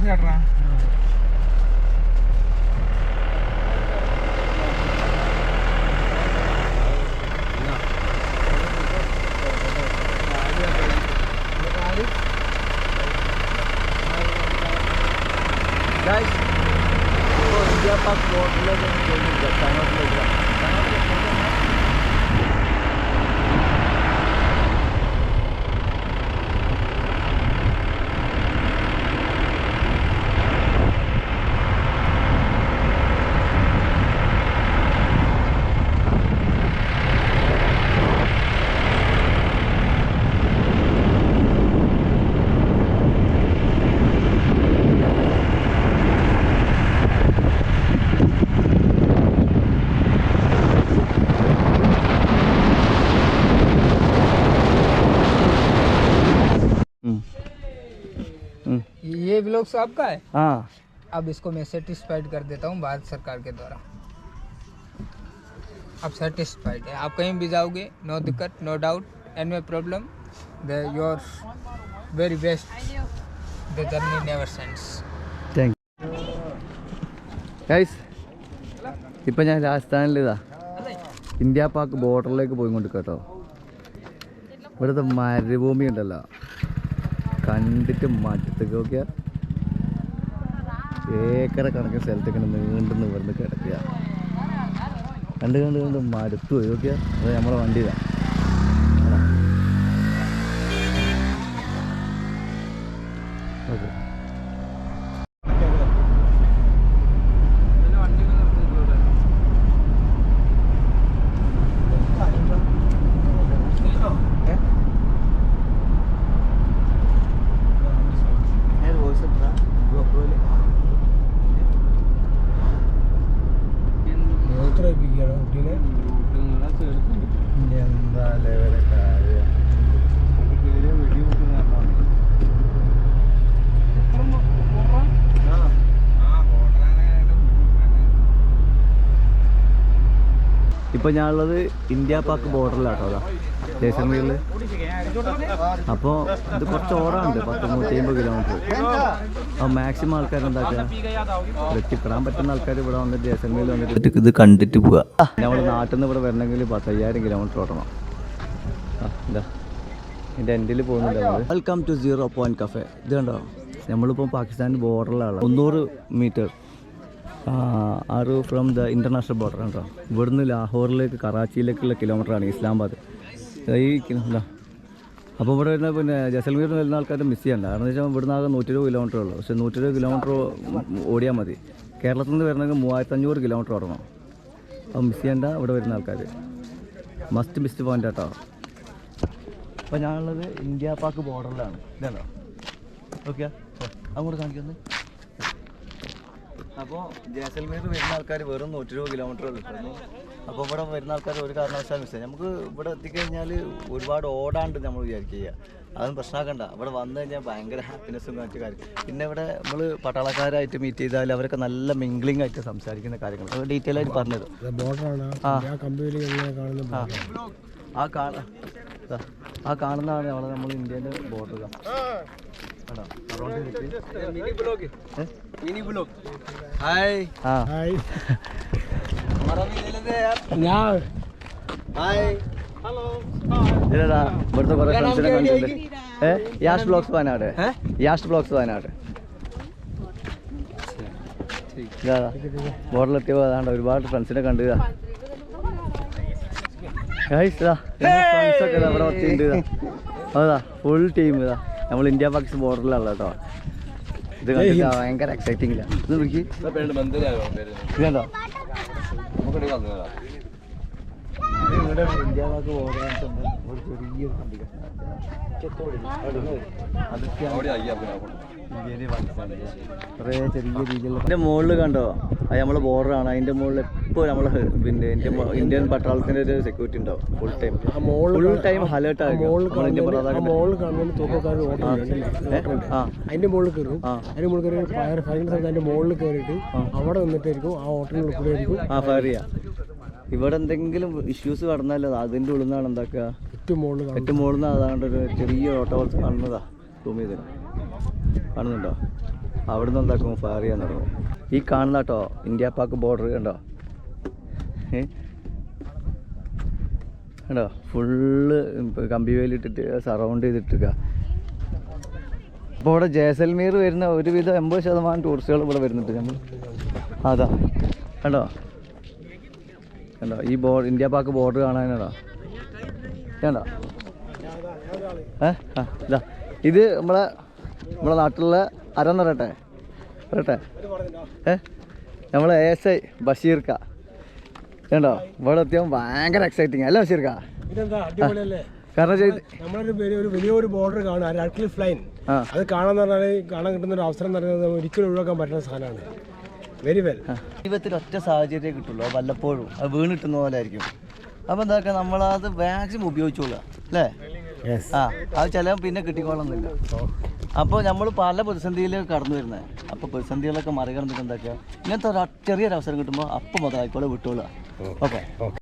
Guys, India Park border ये vlogs आपका है? हाँ, अब इसको मैं सेटिस्फाइड कर देता हूँ भारत सरकार के द्वारा। अब सेटिस्फाइड है, आप कहीं भी जाओगे, नो दिक्कत, no doubt, and no problem, the your very best, the journey never ends. Thank you guys. ഇപ്പം ഞാൻ രാജസ്ഥാനിലിതാ ഇന്ത്യ പാക്ക് ബോർഡറിലേക്ക് പോയിക്കൊണ്ട് കേട്ടോ. ഇവിടുത്തെ മരുഭൂമി ഉണ്ടല്ലോ, കണ്ടിട്ട് മടുത്ത് നോക്കിയാൽ ഏക്കറ കണക്കിന് സ്ഥലത്തേക്ക് നീണ്ടു നിവർന്ന് കിടക്കുക. കണ്ട് കണ്ട് കണ്ട് മടുത്തു പോയി നോക്കിയാൽ. അത് നമ്മളെ വണ്ടിയിലാണ്. ഓക്കെ, ഇപ്പോൾ ഞാനുള്ളത് ഇന്ത്യ പാക്ക് ബോർഡറിലാട്ടോ. അതാ ജയ്സൽമീറിൽ. അപ്പോൾ ഇത് കുറച്ച് ഓടാറുണ്ട്, 150 കിലോമീറ്റർ. അപ്പോൾ മാക്സിമം ആൾക്കാർ എന്താക്കുക, എത്തിപ്പെടാൻ പറ്റുന്ന ആൾക്കാർ ഇവിടെ വന്നിട്ട് ജയ്സൽമീറിൽ വന്നിട്ട് ഇത് കണ്ടിട്ട് പോവുക. നമ്മുടെ നാട്ടിൽ നിന്ന് ഇവിടെ വരണമെങ്കിൽ 10,000 കിലോമീറ്റർ ഓടണം. എന്താ എൻ്റെ എൻഡിൽ പോകുന്നില്ല. Welcome to 0 Point cafe. ഇത് കണ്ടോ, നമ്മളിപ്പോൾ പാകിസ്ഥാൻ ബോർഡറിലാണ്. 300 metre from the international border കേട്ടോ. ഇവിടുന്ന് ലാഹോറിലേക്ക് കറാച്ചിയിലേക്കുള്ള കിലോമീറ്ററാണ് ഇസ്ലാമാബാദ്. ഈ എന്താ അപ്പോൾ ഇവിടെ വരുന്ന പിന്നെ ജയ്സൽമീറിൽ വരുന്ന ആൾക്കാർ മിസ് ചെയ്യണ്ട. കാരണം എന്ന് വെച്ചാൽ ഇവിടുന്ന് ആകെ 120 കിലോമീറ്റർ ഉള്ളൂ. പക്ഷേ 120 കിലോമീറ്റർ ഓടിയാൽ മതി. കേരളത്തിൽ നിന്ന് വരണമെങ്കിൽ 3500 കിലോമീറ്റർ ഓടണം. അപ്പോൾ മിസ് ചെയ്യണ്ട ഇവിടെ വരുന്ന ആൾക്കാർ. മസ്റ്റ് മിസ്റ്റ് പോയിൻ്റ് കേട്ടോ. അപ്പോൾ ഞാനുള്ളത് ഇന്ത്യ പാക്ക് ബോർഡറിലാണ്. ഇതാണോ? ഓക്കെ, അങ്ങോട്ട് കാണിക്കുന്നത്. അപ്പോൾ ജയ്സൽമീർ വരുന്ന ആൾക്കാർ വെറും 120 കിലോമീറ്റർ കിട്ടുന്നു. അപ്പോൾ ഇവിടെ വരുന്ന ആൾക്കാർ ഒരു കാരണവശാലും മിസ്. നമുക്ക് ഇവിടെ എത്തിക്കഴിഞ്ഞാൽ ഒരുപാട് ഓടാണ്ട് നമ്മൾ വിചാരിക്കുക. അതൊന്നും പ്രശ്നമാക്കണ്ട. ഇവിടെ വന്നു കഴിഞ്ഞാൽ ഭയങ്കര ഹാപ്പിനെസ്സും മറ്റു കാര്യം. പിന്നെ ഇവിടെ നമ്മൾ പട്ടാളക്കാരായിട്ട് മീറ്റ് ചെയ്താൽ അവരൊക്കെ നല്ല മിംഗ്ലിംഗ് ആയിട്ട് സംസാരിക്കുന്ന കാര്യങ്ങൾ അത് ഡീറ്റെയിൽ ആയിട്ട് പറഞ്ഞുതരും. ആ കാണുന്നതാണ് നമ്മൾ ഇന്ത്യൻ്റെ ബോർഡർ. ഇവിടുത്തെ കുറെ ഫ്രണ്ട്സിനെ കണ്ടിട്ടുണ്ട്. Yash blogs Wayanad, Yash blogs Wayanad. ബോർഡറിലെത്തിയപ്പോൾ അതാണ്ട് ഒരുപാട് ഫ്രണ്ട്സിനെ കണ്ടുക. ഫ്രണ്ട്സൊക്കെ അവിടെ ഒത്തിണ്ട്. അതാ ഫുൾ ടീം. ഇതാ നമ്മൾ ഇന്ത്യ പാകിസ്ഥാൻ ബോർഡറിലാണ് കേട്ടോ. ഇത് കണ്ടിട്ട് ഭയങ്കര എക്സൈറ്റിംഗ് ഇല്ല. ഇത് വിളിക്ക് ഇതുണ്ടോ. ഇവിടെ ഇന്ത്യ പാക് ബോർഡർ ഒരു ചെറിയൊരു കണ്ടില്ല. കുറേ ചെറിയ രീതിയിലുള്ള അതിൻ്റെ മുകളിൽ കണ്ടോ, അത് നമ്മളെ ബോർഡറാണ്. അതിൻ്റെ മുകളിൽ എപ്പോൾ നമ്മൾ പിന്നെ ഇന്ത്യൻ പട്ടാളത്തിൻ്റെ ഒരു സെക്യൂരിറ്റി ഉണ്ടാവും. ഫുൾ ടൈം അലേർട്ട് ആയിരിക്കും. അതിൻ്റെ മുകളിൽ കയറും. അതിൻ്റെ മുകളിൽ കയറി ഫയർ ഫയറിൻ്റെ സ്ഥലത്ത് അതിൻ്റെ മുകളിൽ കയറിയിട്ട് അവിടെ നിന്നിട്ടായിരിക്കും ആ ഹോട്ടലിൽ കൂടെ ആയിരിക്കും ഫയർ ചെയ്യുക. ഇവിടെ എന്തെങ്കിലും ഇഷ്യൂസ് കടന്നാലോ അതിൻ്റെ ഉള്ളിൽ നിന്നാണ് എന്താക്കുക, ഏറ്റവും മുകളിൽ നിന്ന് അതാണ്ട് ഒരു ചെറിയ ഓട്ടോ പോലത്തെ കാണുന്നതാ. സൂം ചെയ്ത് കാണുന്നുണ്ടോ? അവിടെ നിന്ന് എന്താക്കും ഫയർ ചെയ്യാൻ തുടങ്ങും. ഈ കാണുന്ന കേട്ടോ ഇന്ത്യ പാക് ബോർഡർ കണ്ടോ, കണ്ടോ ഫുള്ള് കമ്പി വേലിട്ടിട്ട് സറൗണ്ട് ചെയ്തിട്ടിരിക്കുക. അപ്പോൾ ഇവിടെ ജയ്സൽമീർ വരുന്ന ഒരുവിധം 80% ടൂറിസ്റ്റുകൾ ഇവിടെ വരുന്നുണ്ട്. നമ്മൾ അതാ കണ്ടോ കണ്ടോ ഈ ഇന്ത്യ പാക് ബോർഡർ കാണാനാണോ കണ്ടോ. ഇതാ ഇത് നമ്മളെ നാട്ടിലുള്ള ആരാന്ന് പറയട്ടെ നമ്മളെ ASI ബഷീർക്ക കണ്ടോ. ഇവിടെ എത്തിയാൽ ഭയങ്കര എക്സൈറ്റിങ് അല്ലേ ബഷീർക്ക? കാരണം ഒരു വലിയൊരു ബോർഡർ കാണുക, റെഡ് ലൈൻ, അത് കാണാൻ കിട്ടുന്ന ഒരു അവസരം എന്ന് പറയുന്നത് ഒരിക്കലും ഒഴിവാക്കാൻ പറ്റുന്ന സാധനമാണ്. Very well. ജീവിതത്തിൽ ഒറ്റ സാഹചര്യം കിട്ടുള്ളൂ, വല്ലപ്പോഴും അത് വീണ് കിട്ടുന്ന പോലെ ആയിരിക്കും. അപ്പോൾ എന്താക്കുക, നമ്മളത് മാക്സിമം ഉപയോഗിച്ചോളുക അല്ലേ? അത് ചിലപ്പോൾ പിന്നെ കിട്ടിക്കോളന്നില്ല. അപ്പോൾ നമ്മൾ പല പ്രതിസന്ധിയിലേക്ക് കടന്നു വരുന്നത്. അപ്പോൾ പ്രതിസന്ധികളൊക്കെ മറികടന്നിട്ട് എന്താക്കുക, ഇങ്ങനത്തെ ഒരു ചെറിയൊരു അവസരം കിട്ടുമ്പോൾ അപ്പം മുതലായിക്കോളെ വിട്ടോളുക. ഓക്കെ.